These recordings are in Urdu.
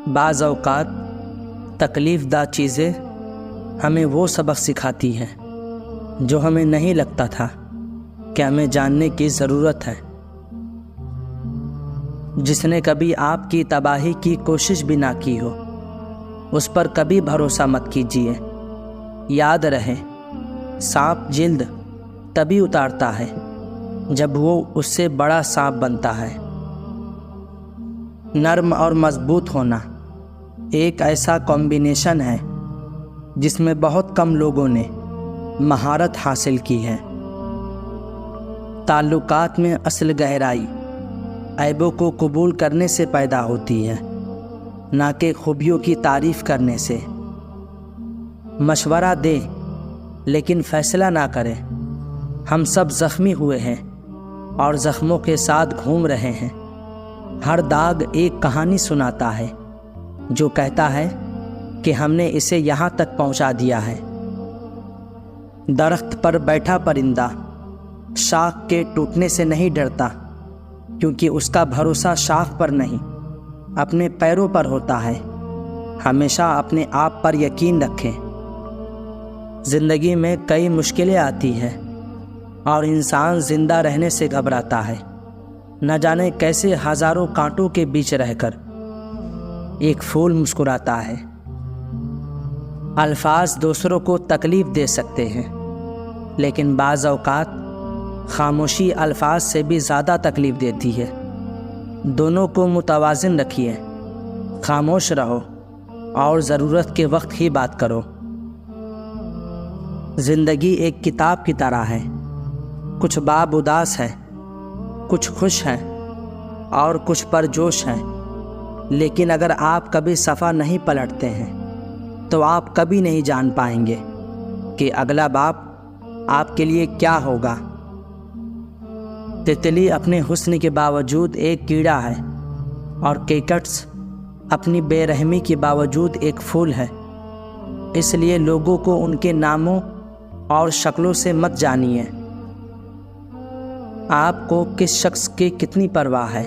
بعض اوقات تکلیف دہ چیزیں ہمیں وہ سبق سکھاتی ہیں جو ہمیں نہیں لگتا تھا کہ ہمیں جاننے کی ضرورت ہے۔ جس نے کبھی آپ کی تباہی کی کوشش بھی نہ کی ہو، اس پر کبھی بھروسہ مت کیجیے۔ یاد رہے، سانپ جلد تبھی اتارتا ہے جب وہ اس سے بڑا سانپ بنتا ہے۔ نرم اور مضبوط ہونا ایک ایسا کمبینیشن ہے جس میں بہت کم لوگوں نے مہارت حاصل کی ہے۔ تعلقات میں اصل گہرائی عیبوں کو قبول کرنے سے پیدا ہوتی ہے، نہ کہ خوبیوں کی تعریف کرنے سے۔ مشورہ دیں لیکن فیصلہ نہ کریں۔ ہم سب زخمی ہوئے ہیں اور زخموں کے ساتھ گھوم رہے ہیں۔ ہر داغ ایک کہانی سناتا ہے جو کہتا ہے کہ ہم نے اسے یہاں تک پہنچا دیا ہے۔ درخت پر بیٹھا پرندہ شاخ کے ٹوٹنے سے نہیں ڈرتا، کیونکہ اس کا بھروسہ شاخ پر نہیں، اپنے پیروں پر ہوتا ہے۔ ہمیشہ اپنے آپ پر یقین رکھیں۔ زندگی میں کئی مشکلیں آتی ہیں اور انسان زندہ رہنے سے گھبراتا ہے۔ نہ جانے کیسے ہزاروں کانٹوں کے بیچ رہ کر ایک پھول مسکراتا ہے۔ الفاظ دوسروں کو تکلیف دے سکتے ہیں، لیکن بعض اوقات خاموشی الفاظ سے بھی زیادہ تکلیف دیتی ہے۔ دونوں کو متوازن رکھیے۔ خاموش رہو اور ضرورت کے وقت ہی بات کرو۔ زندگی ایک کتاب کی طرح ہے، کچھ باب اداس ہے، کچھ خوش ہیں اور کچھ پرجوش ہیں، لیکن اگر آپ کبھی صفحہ نہیں پلٹتے ہیں تو آپ کبھی نہیں جان پائیں گے کہ اگلا باب آپ کے لیے کیا ہوگا۔ تتلی اپنے حسن کے باوجود ایک کیڑا ہے اور کیکٹس اپنی بے رحمی کے باوجود ایک پھول ہے۔ اس لیے لوگوں کو ان کے ناموں اور شکلوں سے مت جانیے۔ آپ کو کس شخص کی کتنی پرواہ ہے،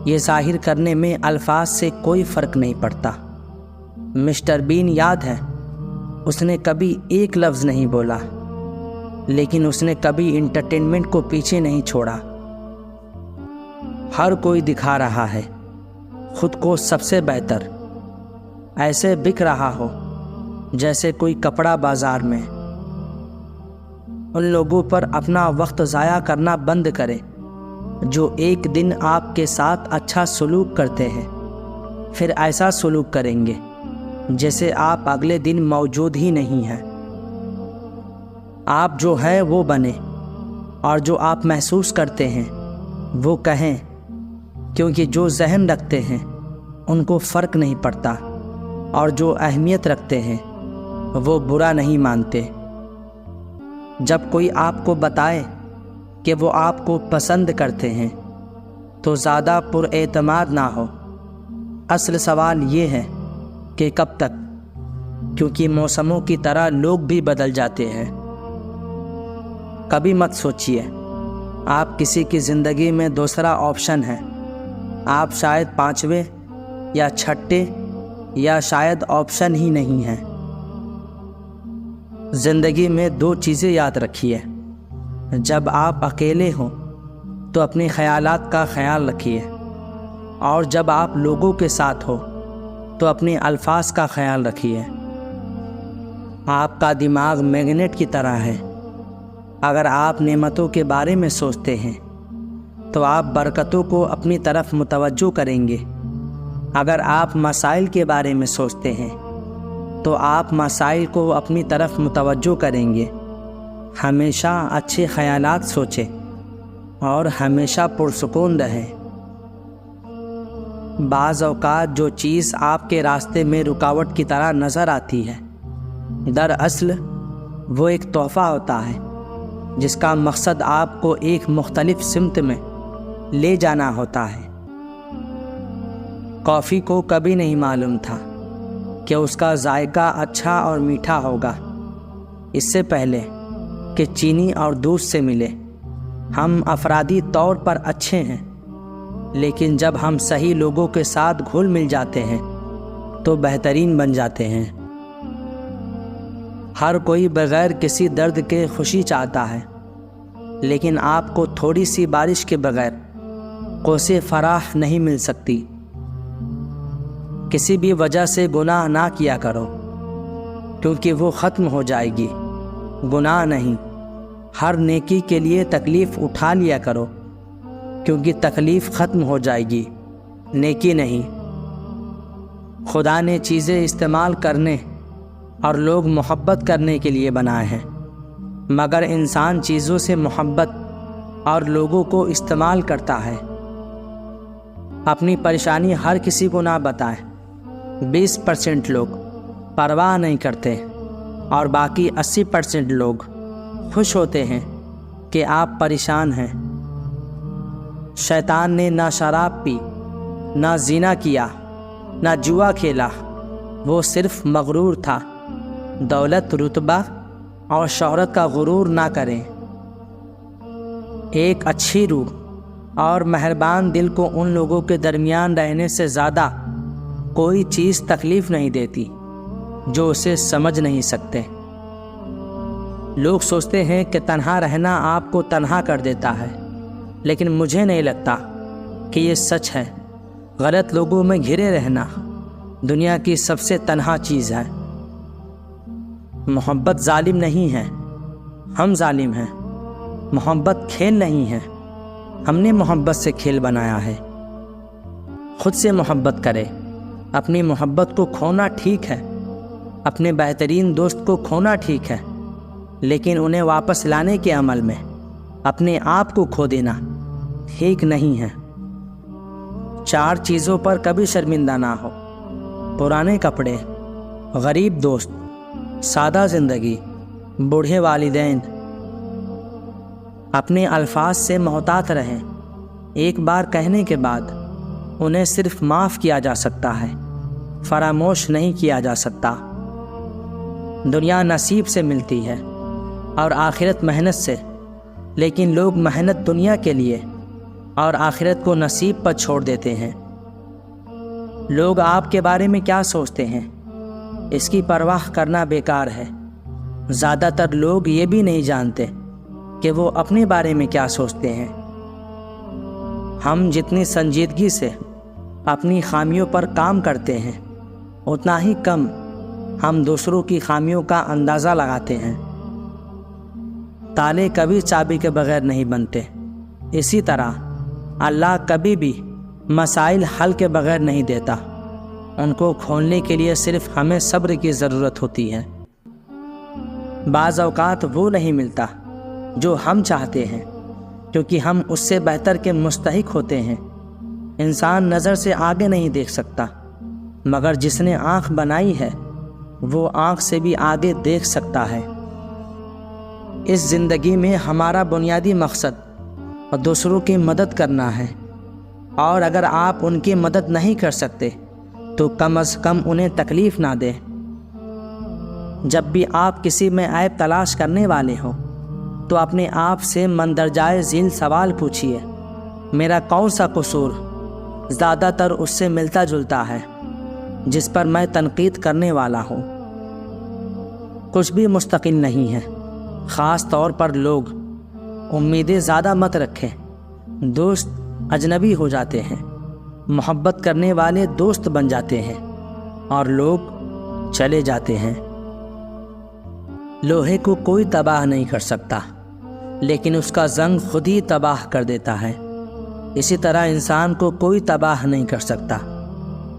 یہ ظاہر کرنے میں الفاظ سے کوئی فرق نہیں پڑتا۔ مسٹر بین یاد ہے، اس نے کبھی ایک لفظ نہیں بولا، لیکن اس نے کبھی انٹرٹینمنٹ کو پیچھے نہیں چھوڑا۔ ہر کوئی دکھا رہا ہے خود کو سب سے بہتر، ایسے بک رہا ہو جیسے کوئی کپڑا بازار میں۔ ان لوگوں پر اپنا وقت ضائع کرنا بند کریں جو ایک دن آپ کے ساتھ اچھا سلوک کرتے ہیں، پھر ایسا سلوک کریں گے جیسے آپ اگلے دن موجود ہی نہیں ہیں۔ آپ جو ہے وہ بنیں، اور جو آپ محسوس کرتے ہیں وہ کہیں، کیونکہ جو ذہن رکھتے ہیں ان کو فرق نہیں پڑتا، اور جو اہمیت رکھتے ہیں وہ برا نہیں مانتے۔ جب کوئی آپ کو بتائے کہ وہ آپ کو پسند کرتے ہیں تو زیادہ پر اعتماد نہ ہو۔ اصل سوال یہ ہے کہ کب تک، کیونکہ موسموں کی طرح لوگ بھی بدل جاتے ہیں۔ کبھی مت سوچیے آپ کسی کی زندگی میں دوسرا آپشن ہے۔ آپ شاید پانچویں یا چھٹے یا شاید آپشن ہی نہیں ہیں۔ زندگی میں دو چیزیں یاد رکھیے۔ جب آپ اکیلے ہوں تو اپنے خیالات کا خیال رکھیے، اور جب آپ لوگوں کے ساتھ ہو تو اپنے الفاظ کا خیال رکھیے۔ آپ کا دماغ میگنیٹ کی طرح ہے۔ اگر آپ نعمتوں کے بارے میں سوچتے ہیں تو آپ برکتوں کو اپنی طرف متوجہ کریں گے۔ اگر آپ مسائل کے بارے میں سوچتے ہیں تو آپ مسائل کو اپنی طرف متوجہ کریں گے۔ ہمیشہ اچھے خیالات سوچیں اور ہمیشہ پرسکون رہیں۔ بعض اوقات جو چیز آپ کے راستے میں رکاوٹ کی طرح نظر آتی ہے، دراصل وہ ایک تحفہ ہوتا ہے جس کا مقصد آپ کو ایک مختلف سمت میں لے جانا ہوتا ہے۔ کافی کو کبھی نہیں معلوم تھا کہ اس کا ذائقہ اچھا اور میٹھا ہوگا، اس سے پہلے کہ چینی اور دودھ سے ملے۔ ہم افرادی طور پر اچھے ہیں، لیکن جب ہم صحیح لوگوں کے ساتھ گھل مل جاتے ہیں تو بہترین بن جاتے ہیں۔ ہر کوئی بغیر کسی درد کے خوشی چاہتا ہے، لیکن آپ کو تھوڑی سی بارش کے بغیر قوسِ فراح نہیں مل سکتی۔ کسی بھی وجہ سے گناہ نہ کیا کرو، کیونکہ وہ ختم ہو جائے گی۔ گناہ نہیں، ہر نیکی کے لیے تکلیف اٹھا لیا کرو، کیونکہ تکلیف ختم ہو جائے گی، نیکی نہیں۔ خدا نے چیزیں استعمال کرنے اور لوگ محبت کرنے کے لیے بنائے ہیں، مگر انسان چیزوں سے محبت اور لوگوں کو استعمال کرتا ہے۔ اپنی پریشانی ہر کسی کو نہ بتائیں۔ 20% لوگ پرواہ نہیں کرتے اور باقی 80% لوگ خوش ہوتے ہیں کہ آپ پریشان ہیں۔ شیطان نے نہ شراب پی، نہ زنا کیا، نہ جوا کھیلا، وہ صرف مغرور تھا۔ دولت، رتبہ اور شہرت کا غرور نہ کریں۔ ایک اچھی روح اور مہربان دل کو ان لوگوں کے درمیان رہنے سے زیادہ کوئی چیز تکلیف نہیں دیتی جو اسے سمجھ نہیں سکتے۔ لوگ سوچتے ہیں کہ تنہا رہنا آپ کو تنہا کر دیتا ہے، لیکن مجھے نہیں لگتا کہ یہ سچ ہے۔ غلط لوگوں میں گھرے رہنا دنیا کی سب سے تنہا چیز ہے۔ محبت ظالم نہیں ہے، ہم ظالم ہیں۔ محبت کھیل نہیں ہے، ہم نے محبت سے کھیل بنایا ہے۔ خود سے محبت کرے۔ اپنی محبت کو کھونا ٹھیک ہے، اپنے بہترین دوست کو کھونا ٹھیک ہے، لیکن انہیں واپس لانے کے عمل میں اپنے آپ کو کھو دینا ٹھیک نہیں ہے۔ 4 چیزوں پر کبھی شرمندہ نہ ہو: پرانے کپڑے، غریب دوست، سادہ زندگی، بوڑھے والدین۔ اپنے الفاظ سے محتاط رہیں۔ ایک بار کہنے کے بعد انہیں صرف معاف کیا جا سکتا ہے، فراموش نہیں کیا جا سکتا۔ دنیا نصیب سے ملتی ہے اور آخرت محنت سے، لیکن لوگ محنت دنیا کے لیے اور آخرت کو نصیب پر چھوڑ دیتے ہیں۔ لوگ آپ کے بارے میں کیا سوچتے ہیں، اس کی پرواہ کرنا بیکار ہے۔ زیادہ تر لوگ یہ بھی نہیں جانتے کہ وہ اپنے بارے میں کیا سوچتے ہیں۔ ہم جتنی سنجیدگی سے اپنی خامیوں پر کام کرتے ہیں، اتنا ہی کم ہم دوسروں کی خامیوں کا اندازہ لگاتے ہیں۔ تالے کبھی چابی کے بغیر نہیں بنتے، اسی طرح اللہ کبھی بھی مسائل حل کے بغیر نہیں دیتا۔ ان کو کھولنے کے لیے صرف ہمیں صبر کی ضرورت ہوتی ہے۔ بعض اوقات وہ نہیں ملتا جو ہم چاہتے ہیں، کیونکہ ہم اس سے بہتر کے مستحق ہوتے ہیں۔ انسان نظر سے آگے نہیں دیکھ سکتا، مگر جس نے آنکھ بنائی ہے وہ آنکھ سے بھی آگے دیکھ سکتا ہے۔ اس زندگی میں ہمارا بنیادی مقصد دوسروں کی مدد کرنا ہے، اور اگر آپ ان کی مدد نہیں کر سکتے تو کم از کم انہیں تکلیف نہ دیں۔ جب بھی آپ کسی میں عیب تلاش کرنے والے ہوں تو اپنے آپ سے مندرجہ ذیل سوال پوچھیے: میرا کون سا قصور زیادہ تر اس سے ملتا جلتا ہے جس پر میں تنقید کرنے والا ہوں؟ کچھ بھی مستقل نہیں ہے، خاص طور پر لوگ۔ امیدیں زیادہ مت رکھیں، دوست اجنبی ہو جاتے ہیں، محبت کرنے والے دوست بن جاتے ہیں اور لوگ چلے جاتے ہیں۔ لوہے کو کوئی تباہ نہیں کر سکتا، لیکن اس کا زنگ خود ہی تباہ کر دیتا ہے۔ اسی طرح انسان کو کوئی تباہ نہیں کر سکتا،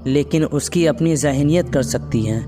لیکن اس کی اپنی ذہنیت کر سکتی ہے۔